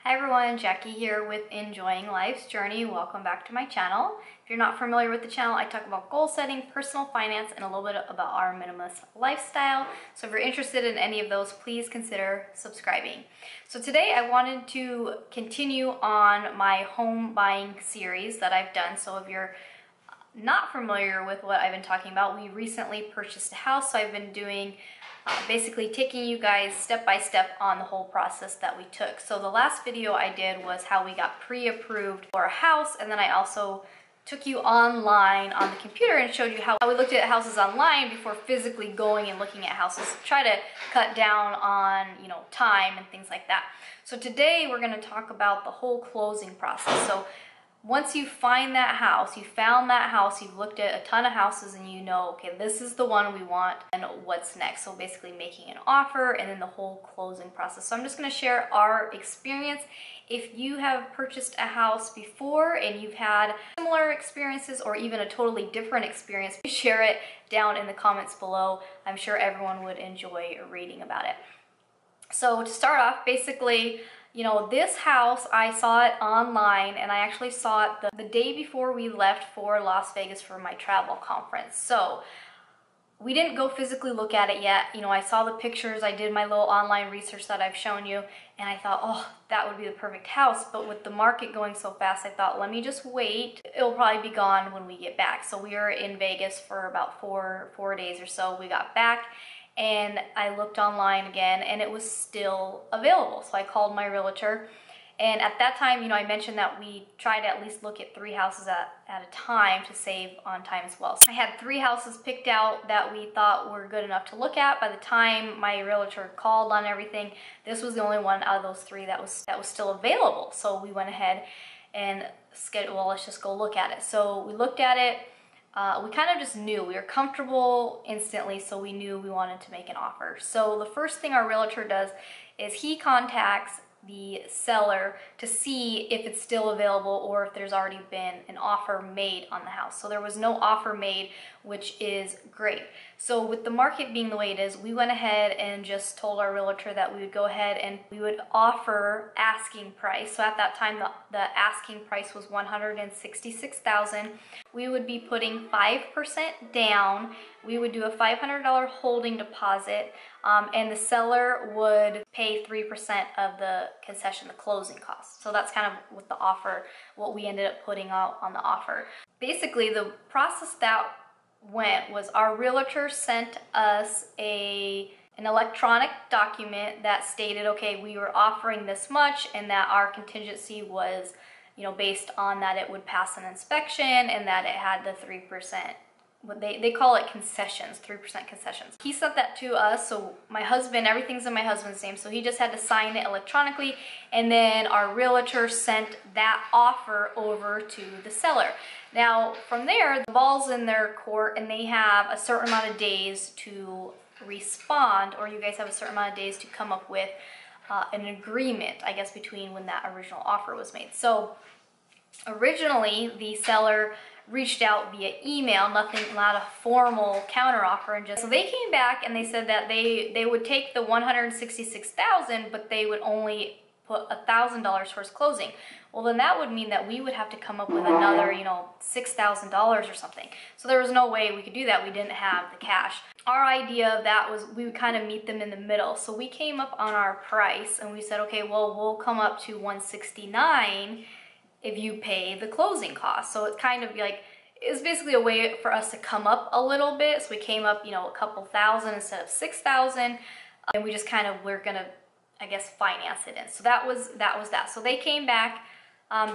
Hi everyone, Jackie here with Enjoying Life's Journey. Welcome back to my channel. If you're not familiar with the channel, I talk about goal setting, personal finance, and a little bit about our minimalist lifestyle. So if you're interested in any of those, please consider subscribing. So today I wanted to continue on my home buying series that I've done. So if you're not familiar with what I've been talking about, we recently purchased a house, so I've been doing basically taking you guys step by step on the whole process that we took. So the last video I did was how we got pre-approved for a house, and then I also took you online on the computer and showed you how we looked at houses online before physically going and looking at houses to try to cut down on, time and things like that. So today we're going to talk about the whole closing process. So once you find that house, you found that house, you've looked at a ton of houses and you know, okay, this is the one we want, and what's next? So basically making an offer and then the whole closing process. So I'm just going to share our experience. If you have purchased a house before and you've had similar experiences or even a totally different experience, please share it down in the comments below. I'm sure everyone would enjoy reading about it. So to start off, basically, this house, I saw it online, and I actually saw it the day before we left for Las Vegas for my travel conference. So we didn't go physically look at it yet. I saw the pictures, I did my little online research that I've shown you, and I thought, oh, that would be the perfect house. But with the market going so fast, I thought, let me just wait. It'll probably be gone when we get back. So we were in Vegas for about four days or so. We got back, and I looked online again, and it was still available. So I called my realtor, and at that time, I mentioned that we try to at least look at 3 houses at a time to save on time as well. So I had 3 houses picked out that we thought were good enough to look at. By the time my realtor called on everything, this was the only one out of those 3 that was still available. So we went ahead and scheduled, well, let's just go look at it. So we looked at it. We kind of just knew, we were comfortable instantly, so we knew we wanted to make an offer. So the first thing our realtor does is he contacts the seller to see if it's still available or if there's already been an offer made on the house. So there was no offer made, which is great. So with the market being the way it is, we went ahead and just told our realtor that we would go ahead and we would offer asking price. So at that time, the asking price was $166,000. We would be putting 5% down. We would do a $500 holding deposit, and the seller would pay 3% of the concession, the closing costs. So that's kind of what the offer, what we ended up putting out on the offer. Basically, the process that went was our realtor sent us an electronic document that stated, okay, we were offering this much and that our contingency was, based on that it would pass an inspection and that it had the 3%. What they call it concessions, 3% concessions. He sent that to us, so my husband, everything's in my husband's name, so he just had to sign it electronically, and then our realtor sent that offer over to the seller. Now, from there, the ball's in their court, and they have a certain amount of days to respond, or you guys have a certain amount of days to come up with an agreement, I guess, between when that original offer was made. So originally, the seller reached out via email, not a formal counteroffer, and so they came back and they said that they would take the $166,000, but they would only put $1,000 towards closing. Well, then that would mean that we would have to come up with another, $6,000 or something. So there was no way we could do that. We didn't have the cash. Our idea of that was we would kind of meet them in the middle. So we came up on our price and we said, okay, well, we'll come up to $169 if you pay the closing costs. So it's kind of like, it's basically a way for us to come up a little bit. So we came up, a couple thousand instead of 6,000, and we just we're gonna, I guess, finance it in. So that was that. So they came back,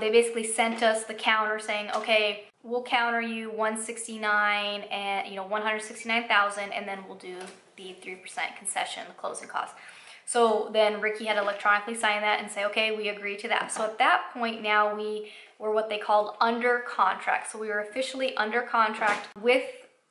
they basically sent us the counter saying, okay, we'll counter you 169 and 169,000, and then we'll do the 3% concession, the closing costs. So then Ricky had to electronically sign that and say, okay, we agree to that. So at that point now we were what they called under contract. So we were officially under contract with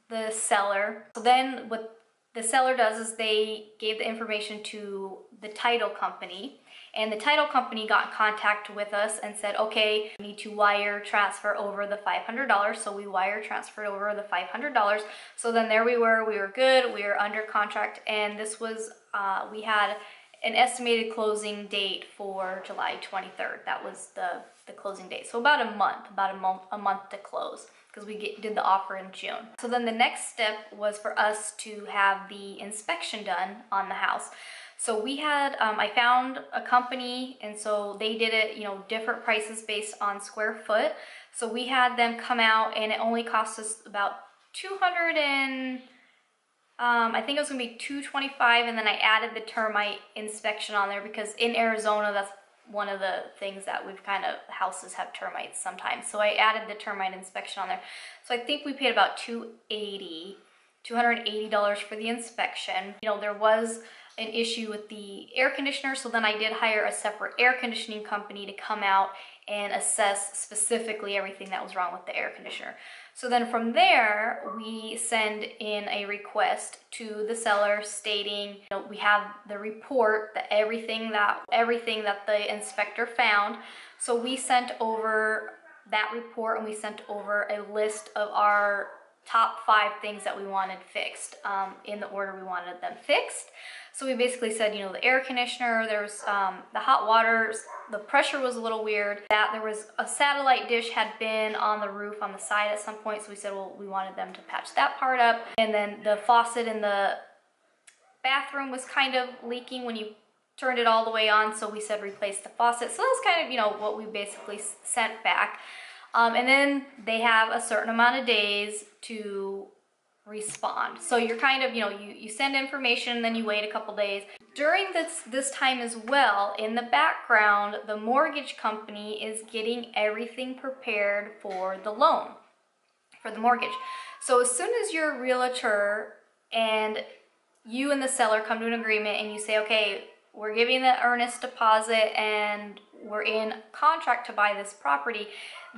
the seller. So then what the seller does is they gave the information to the title company, and the title company got in contact with us and said, okay, we need to wire transfer over the $500. So we wire transferred over the $500. So then there we were good, we were under contract, and this was, we had an estimated closing date for July 23rd. That was the closing date. So about a month to close, because we did the offer in June. So then the next step was for us to have the inspection done on the house. So we had, I found a company, and so they did it, you know, different prices based on square foot. So we had them come out, and it only cost us about I think it was gonna be $225, and then I added the termite inspection on there because in Arizona, that's one of the things that we've houses have termites sometimes. So I added the termite inspection on there. So I think we paid about $280 for the inspection. You know, there was an issue with the air conditioner, so then I did hire a separate air conditioning company to come out and assess specifically everything that was wrong with the air conditioner. So then from there, we send in a request to the seller stating, you know, we have the report, that everything that the inspector found. So we sent over that report, and we sent over a list of our top 5 things that we wanted fixed, in the order we wanted them fixed. So we basically said, you know, the air conditioner, there's the hot water, the pressure was a little weird, that there was a satellite dish had been on the roof on the side at some point, so we said, well, we wanted them to patch that part up. And then the faucet in the bathroom was kind of leaking when you turned it all the way on, so we said replace the faucet. So that was kind of, you know, what we basically sent back. And then they have a certain amount of days to respond. So you're kind of, you know, you send information, then you wait a couple days. During this time as well, in the background, the mortgage company is getting everything prepared for the loan, for the mortgage. So as soon as your realtor and you and the seller come to an agreement and you say, okay, we're giving the earnest deposit and we're in contract to buy this property,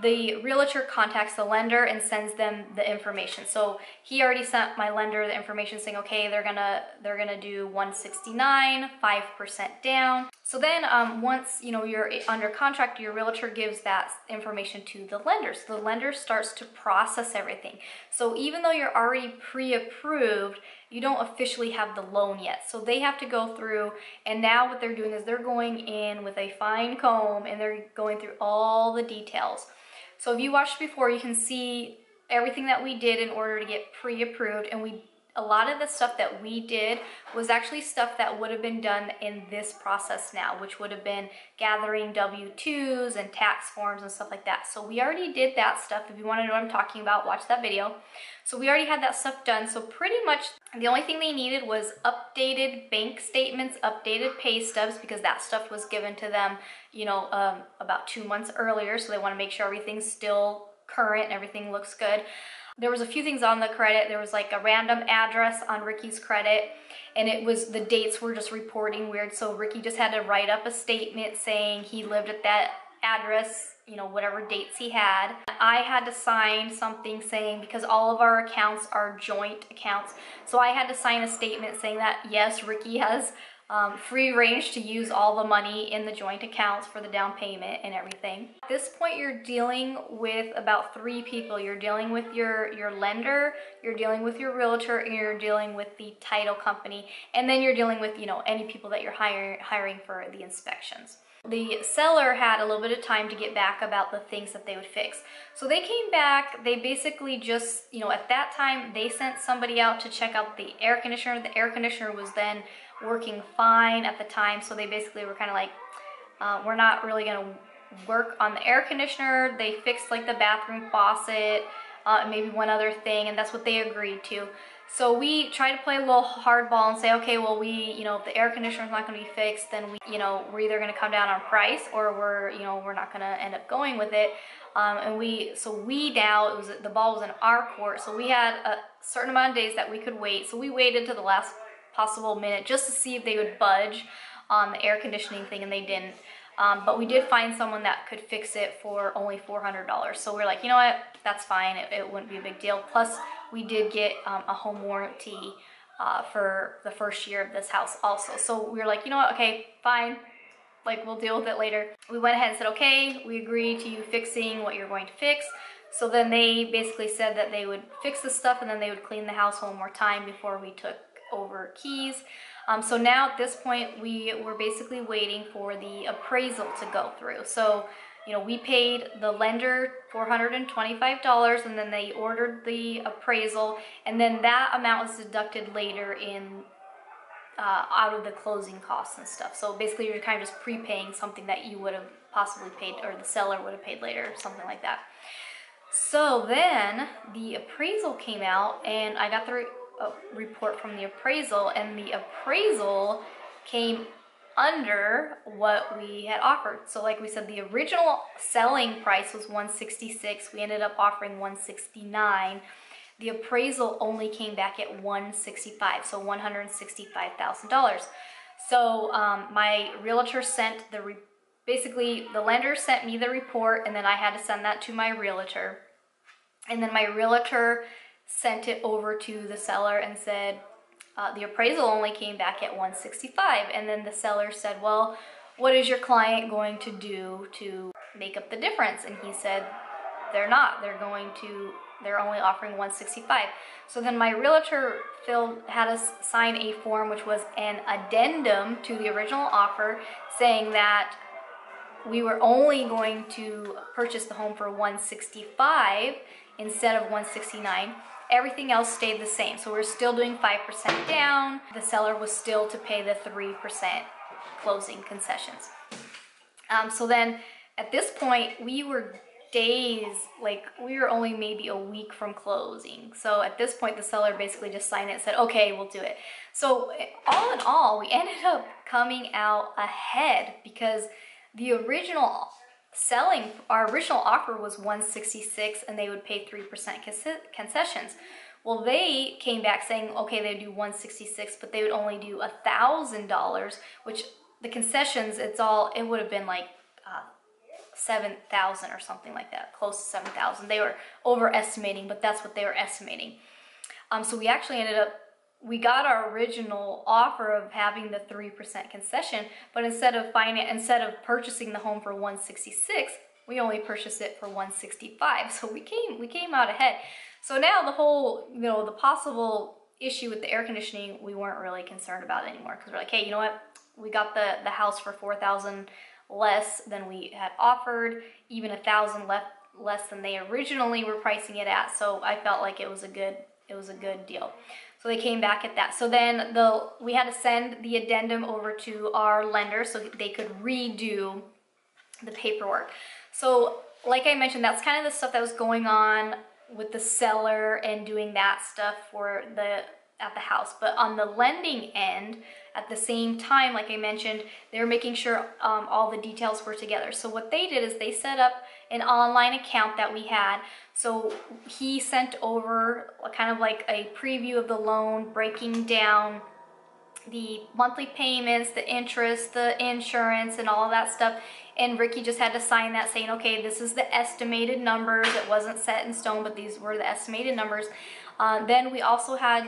the realtor contacts the lender and sends them the information. So he already sent my lender the information saying, okay, they're gonna do 169, 5% down. So then once, you know, you're under contract, your realtor gives that information to the lender. So the lender starts to process everything. So even though you're already pre-approved, you don't officially have the loan yet. So they have to go through, and now what they're doing is they're going in with a fine comb and they're going through all the details. So if you watched before, you can see everything that we did in order to get pre-approved, and a lot of the stuff that we did was actually stuff that would have been done in this process now, which would have been gathering W-2s and tax forms and stuff like that. So we already did that stuff. If you want to know what I'm talking about, watch that video. So we already had that stuff done. So pretty much the only thing they needed was updated bank statements, updated pay stubs, because that stuff was given to them, you know, about 2 months earlier. So they want to make sure everything's still current and everything looks good. There was a few things on the credit. There was like a random address on Ricky's credit, and it was, the dates were just reporting weird. So Ricky just had to write up a statement saying he lived at that address, you know, whatever dates he had. I had to sign something saying, because all of our accounts are joint accounts, so I had to sign a statement saying that yes, Ricky has free range to use all the money in the joint accounts for the down payment and everything. At this point, you're dealing with about 3 people. You're dealing with your lender, you're dealing with your realtor, and you're dealing with the title company, and then you're dealing with, you know, any people that you're hiring for the inspections. The seller had a little bit of time to get back about the things that they would fix. So they came back, they basically just, you know, at that time, they sent somebody out to check out the air conditioner. The air conditioner was then working fine at the time, so they basically were kind of like, we're not really gonna work on the air conditioner. They fixed like the bathroom faucet, maybe one other thing, and that's what they agreed to. So we try to play a little hardball and say, okay, well, you know, if the air conditioner is not going to be fixed, then we're either going to come down on price, or we're not going to end up going with it. The ball was in our court, so we had a certain amount of days that we could wait. So we waited to the last possible minute just to see if they would budge on the air conditioning thing, and they didn't. But we did find someone that could fix it for only $400. So we're like, you know what, that's fine. It wouldn't be a big deal. Plus, we did get a home warranty for the first year of this house also. So we were like, you know what, okay, fine. Like, we'll deal with it later. We went ahead and said, okay, we agree to you fixing what you're going to fix. So then they basically said that they would fix the stuff, and then they would clean the house one more time before we took over keys. So now at this point, we were basically waiting for the appraisal to go through. So, we paid the lender $425, and then they ordered the appraisal, and then that amount was deducted later in out of the closing costs and stuff. So basically, you're kind of just prepaying something that you would have possibly paid, or the seller would have paid later, something like that. So then the appraisal came out, and I got the report from the appraisal, and the appraisal came under what we had offered. So like we said, the original selling price was $166. We ended up offering $169. The appraisal only came back at $165, so $165,000. So my realtor sent basically the lender sent me the report, and then I had to send that to my realtor. And then my realtor sent it over to the seller and said, the appraisal only came back at $165. And then the seller said, well, what is your client going to do to make up the difference? And he said, they're not. They're only offering $165. So then my realtor had us sign a form, which was an addendum to the original offer, saying that we were only going to purchase the home for $165 instead of $169. Everything else stayed the same. So we're still doing 5% down. The seller was still to pay the 3% closing concessions. So then at this point, we were we were only maybe a week from closing. So at this point, the seller basically just signed it and said, okay, we'll do it. So all in all, we ended up coming out ahead because the original our original offer was $166, and they would pay 3% concessions. Well, they came back saying, okay, they do $166, but they would only do $1,000, which the concessions, it would have been like $7,000 or something like that, close to $7,000. They were overestimating, but that's what they were estimating. So we actually we got our original offer of having the 3% concession, but instead of purchasing the home for $166, we only purchased it for $165. So we came out ahead. So now the whole, the possible issue with the air conditioning, we weren't really concerned about anymore, because we're like, hey, you know what? We got the house for $4,000 less than we had offered, even $1,000 less than they originally were pricing it at. So I felt like it was a good deal. So they came back at that. So then we had to send the addendum over to our lender so they could redo the paperwork. So like I mentioned, that's kind of the stuff that was going on with the seller and doing that stuff at the house. But on the lending end, at the same time, like I mentioned, they were making sure all the details were together. So what they did is they set up an online account that we had. So he sent over kind of like a preview of the loan, breaking down the monthly payments, the interest, the insurance, and all of that stuff. And Ricky just had to sign that saying, okay, this is the estimated numbers. It wasn't set in stone, but these were the estimated numbers. Then we also had,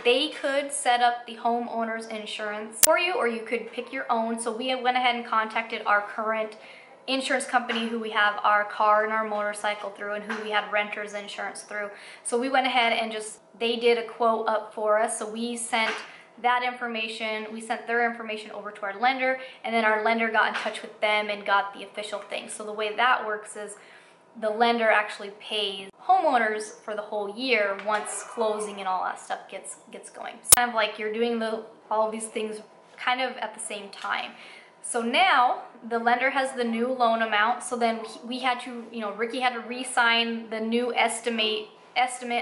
they could set up the homeowner's insurance for you, or you could pick your own. So we went ahead and contacted our current insurance company who we have our car and our motorcycle through, and who we had renter's insurance through. So we went ahead and they did a quote up for us. So we sent that information, we sent their information over to our lender, and then our lender got in touch with them and got the official thing. So the way that works is the lender actually pays homeowners for the whole year once closing and all that stuff gets going. It's kind of like you're doing all of these things kind of at the same time. So now the lender has the new loan amount. So then we had to, Ricky had to re-sign the new estimate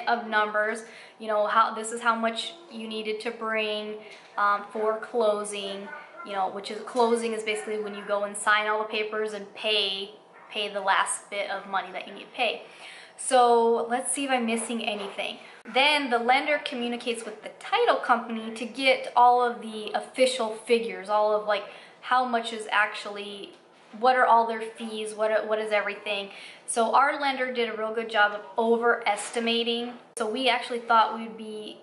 of numbers. This is how much you needed to bring for closing. Which is closing is basically when you go and sign all the papers and pay the last bit of money that you need to pay. So let's see if I'm missing anything. Then the lender communicates with the title company to get all of the official figures, all of like how much is actually, what are all their fees, what is everything. So our lender did a real good job of overestimating. So we actually thought we'd be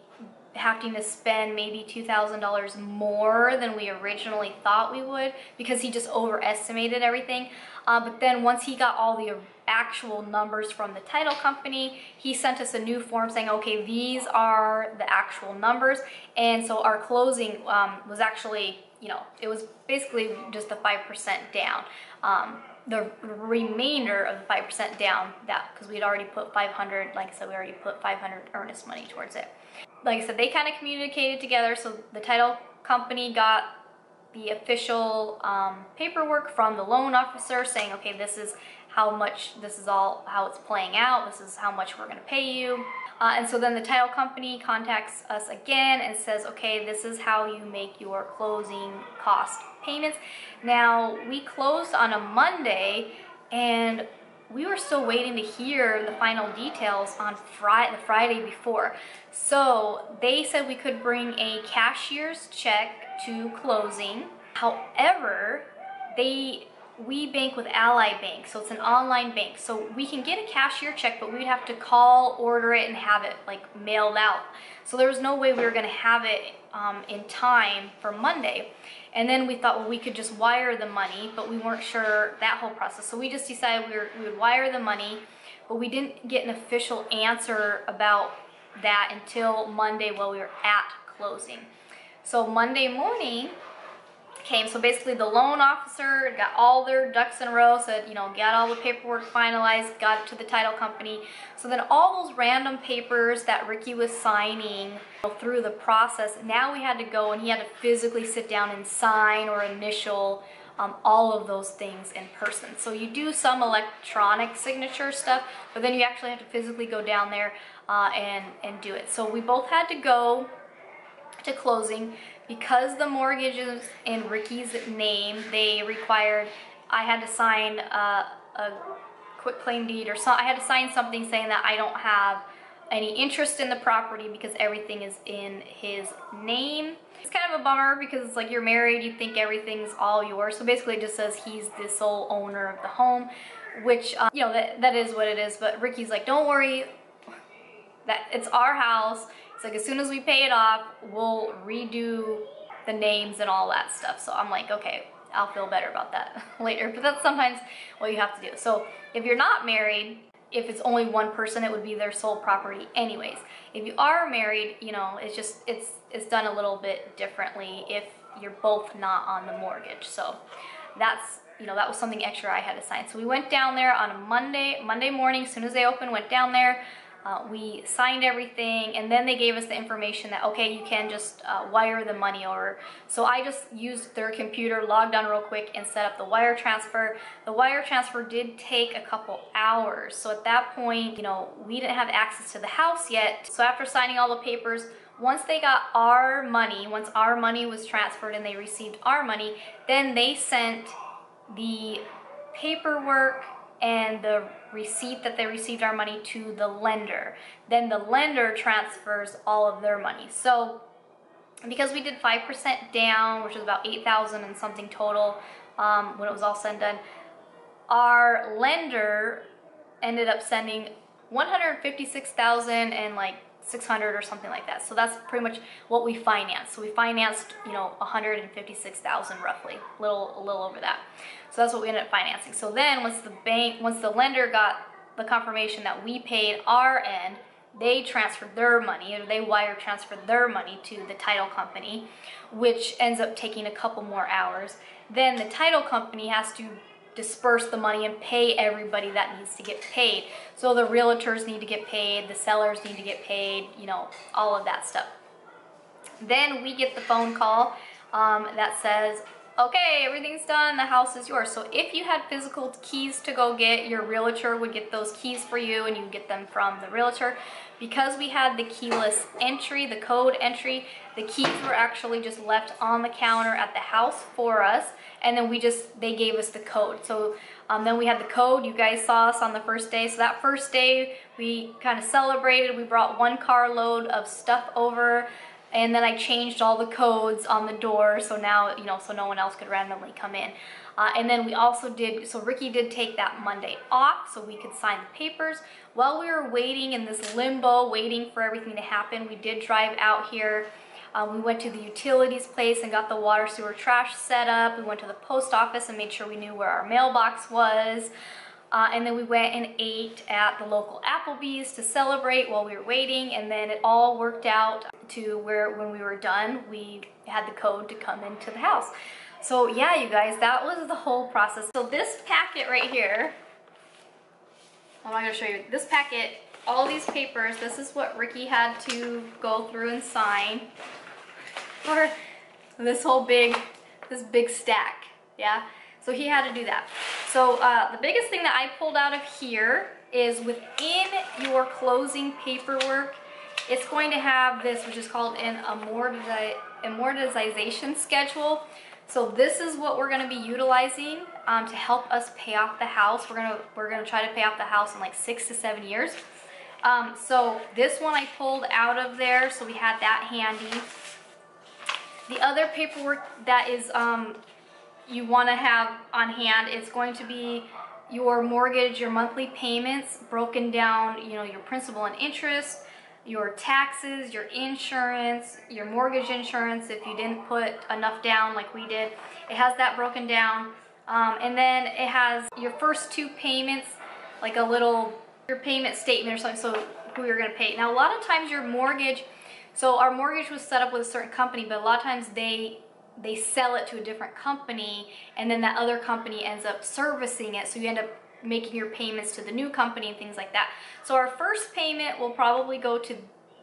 having to spend maybe $2,000 more than we originally thought we would, because he just overestimated everything. But then once he got all the actual numbers from the title company. He sent us a new form saying, okay, these are the actual numbers. And so our closing was actually, you know, it was basically just the 5% down. The remainder of the 5% down, that because we'd already put 500, like I said, we already put 500 earnest money towards it. Like I said, they kind of communicated together, so the title company got the official paperwork from the loan officer saying, okay, this is how much, this is all how it's playing out, this is how much we're going to pay you. And so then the title company contacts us again and says, okay, this is how you make your closing cost payments. Now, we closed on a Monday, and we were still waiting to hear the final details on the Friday before. So they said we could bring a cashier's check to closing. However, we bank with Ally Bank, so it's an online bank. So we can get a cashier check, but we'd have to call, order it, and have it like mailed out. So there was no way we were gonna have it in time for Monday. And then we thought, well, we could just wire the money, but we weren't sure that whole process. So we just decided we would wire the money, but we didn't get an official answer about that until Monday while we were at closing. So Monday morning came, so basically the loan officer got all their ducks in a row, said, you know, got all the paperwork finalized, got it to the title company. So then all those random papers that Ricky was signing through the process, now we had to go and he had to physically sit down and sign or initial all of those things in person. So you do some electronic signature stuff, but then you actually have to physically go down there and do it. So we both had to go to closing. Because the mortgage is in Ricky's name, they required, I had to sign a quitclaim deed or so. I had to sign something saying that I don't have any interest in the property because everything is in his name. It's kind of a bummer because it's like you're married, you think everything's all yours. So basically it just says he's the sole owner of the home, which, you know, that is what it is. But Ricky's like, don't worry, that it's our house. It's like as soon as we pay it off, we'll redo the names and all that stuff. So I'm like, okay, I'll feel better about that later. But that's sometimes what you have to do. So if you're not married, if it's only one person, it would be their sole property anyways. If you are married, you know, it's just, it's done a little bit differently if you're both not on the mortgage. So that's, you know, that was something extra I had to sign. So we went down there on a Monday morning, as soon as they opened, went down there. We signed everything, and then they gave us the information that, okay, you can just wire the money over. So I just used their computer, logged on real quick, and set up the wire transfer. The wire transfer did take a couple hours. So at that point, you know, we didn't have access to the house yet. So after signing all the papers, once they got our money, once our money was transferred and they received our money, then they sent the paperwork and the receipt that they received our money to the lender. Then the lender transfers all of their money. So because we did 5% down, which is about $8,000 and something total when it was all said and done, our lender ended up sending $156,000 and like $600 or something like that. So that's pretty much what we financed. So we financed, you know, $156,000 roughly, a little over that. So that's what we ended up financing. So then once the lender got the confirmation that we paid our end, they transferred their money, or they wire transferred their money to the title company, which ends up taking a couple more hours. Then the title company has to disperse the money and pay everybody that needs to get paid. So the realtors need to get paid, the sellers need to get paid, you know, all of that stuff. Then we get the phone call that says, okay, everything's done, the house is yours. So if you had physical keys to go get, your realtor would get those keys for you and you get them from the realtor. Because we had the keyless entry, the code entry, the keys were actually just left on the counter at the house for us, and then they gave us the code. So then we had the code, you guys saw us on the first day. So that first day we kind of celebrated, we brought one carload of stuff over, and then I changed all the codes on the door, so now, you know, so no one else could randomly come in. And then we also so Ricky did take that Monday off so we could sign the papers. While we were waiting in this limbo, waiting for everything to happen, we did drive out here. We went to the utilities place and got the water, sewer, trash set up. We went to the post office and made sure we knew where our mailbox was. And then we went and ate at the local Applebee's to celebrate while we were waiting, and then it all worked out to where when we were done, we had the code to come into the house. So yeah, you guys, that was the whole process. So this packet right here, I'm not gonna show you this packet, all these papers, this is what Ricky had to go through and sign for this whole big stack, yeah? So he had to do that. So the biggest thing that I pulled out of here is within your closing paperwork, it's going to have this, which is called an amortization schedule. So this is what we're gonna be utilizing to help us pay off the house. We're gonna try to pay off the house in like 6 to 7 years. So this one I pulled out of there, so we had that handy. The other paperwork that is you want to have on hand is going to be your mortgage, your monthly payments broken down, you know, your principal and interest, your taxes, your insurance, your mortgage insurance if you didn't put enough down like we did. It has that broken down. And then it has your first 2 payments, like your payment statement or something, so who you're going to pay. Now a lot of times your mortgage, so our mortgage was set up with a certain company, but a lot of times they sell it to a different company, and then that other company ends up servicing it, so you end up making your payments to the new company and things like that. So our first payment will probably go to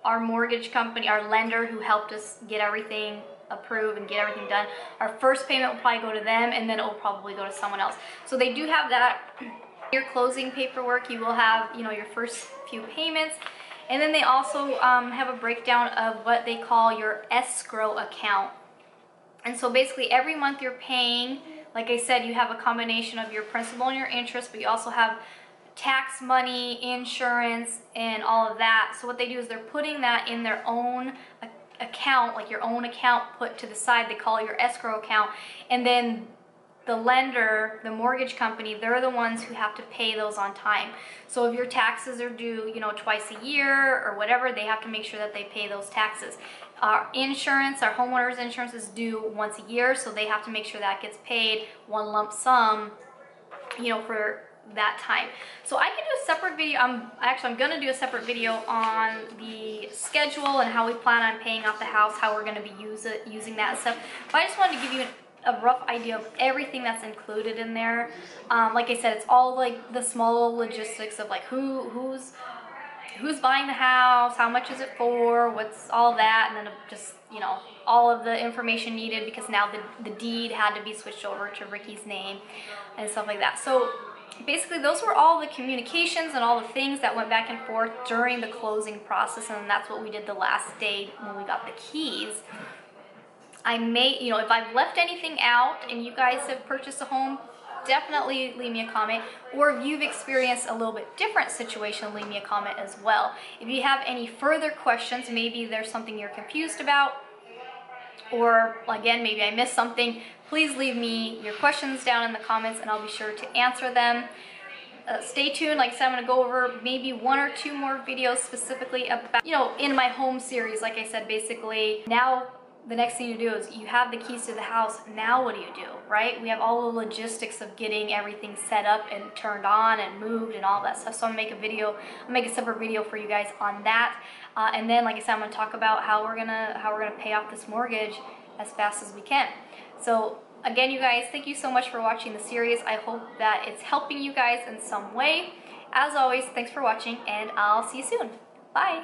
our mortgage company, our lender who helped us get everything approved and get everything done. Our first payment will probably go to them, and then it will probably go to someone else. So they do have that. Your closing paperwork, you will have, you know, your first few payments. And then they also have a breakdown of what they call your escrow account. And so basically every month you're paying, like I said, you have a combination of your principal and your interest, but you also have tax money, insurance, and all of that. So what they do is they're putting that in their own account, like your own account put to the side. They call it your escrow account. And then the lender, the mortgage company, they're the ones who have to pay those on time. So if your taxes are due, you know, twice a year or whatever, they have to make sure that they pay those taxes. Our insurance, our homeowner's insurance is due once a year, so they have to make sure that gets paid one lump sum, you know, for that time. So I can do a separate video. I'm gonna do a separate video on the schedule and how we plan on paying off the house, how we're gonna be using that stuff. But I just wanted to give you a rough idea of everything that's included in there. Like I said, it's all like the small logistics of like who's buying the house, how much is it for, what's all that, and then just, you know, all of the information needed because now the deed had to be switched over to Ricky's name and stuff like that. So basically those were all the communications and all the things that went back and forth during the closing process, and that's what we did the last day when we got the keys. I may, you know, if I've left anything out and you guys have purchased a home, definitely leave me a comment. Or if you've experienced a little bit different situation, leave me a comment as well. If you have any further questions, maybe there's something you're confused about, or again, maybe I missed something, please leave me your questions down in the comments and I'll be sure to answer them. Stay tuned. Like I said, I'm going to go over maybe 1 or 2 more videos specifically about, you know, in my home series. Like I said, basically now the next thing you do is you have the keys to the house. Now what do you do, right? We have all the logistics of getting everything set up and turned on and moved and all that stuff. So I'm gonna make a separate video for you guys on that. And then, like I said, I'm gonna talk about how we're gonna pay off this mortgage as fast as we can. So again, you guys, thank you so much for watching the series. I hope that it's helping you guys in some way. As always, thanks for watching, and I'll see you soon. Bye.